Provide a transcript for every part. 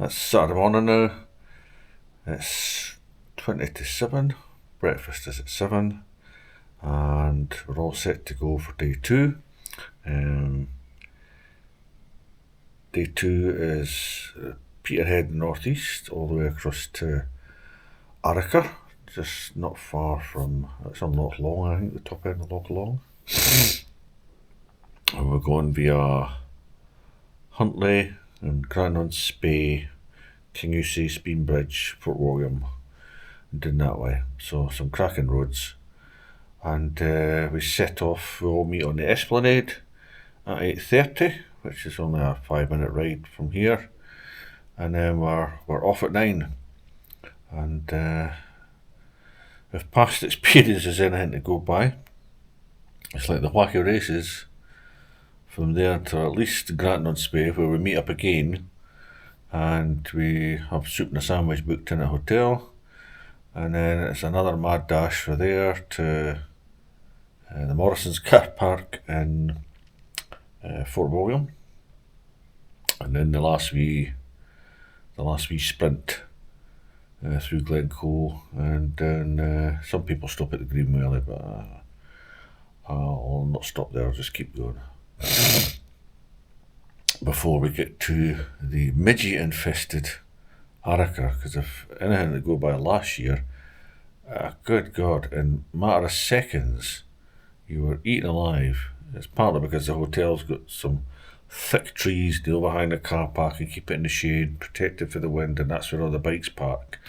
That's Saturday morning now. It's 20 to 7. Breakfast is at 7. And we're all set to go for day 2. Day 2 is Peterhead northeast, all the way across to Arrochar, just not far from, it's on Loch Long, I think, the top end of Loch Long. And we're going via Huntly and Grannon-Spey, Kingussie, Speenbridge, Fort William, and doing that way. So some cracking roads. And we set off, we all meet on the Esplanade at 8:30, which is only a 5-minute ride from here. And then we're off at 9. And if past experience is anything to go by, it's like the wacky races from there to at least Granton-on-Spey, where we meet up again, and we have soup and a sandwich booked in a hotel, and then it's another mad dash for there to the Morrison's car park in Fort William, and then the last wee sprint through Glencoe, and then some people stop at the Green Valley, but I'll not stop there, I'll just keep going. Before we get to the midgie infested Arrochar, because if anything to go by last year, good God, in a matter of seconds you were eaten alive. It's partly because the hotel's got some thick trees behind the car park and keep it in the shade, protected from the wind, and that's where all the bikes park.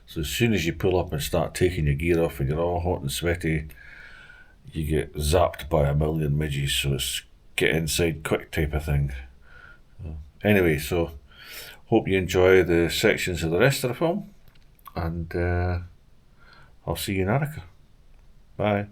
So as soon as you pull up and start taking your gear off and you're all hot and sweaty, you get zapped by a million midges, so it's get inside quick type of thing. Anyway, so hope you enjoy the sections of the rest of the film, and I'll see you in Arrochar. Bye.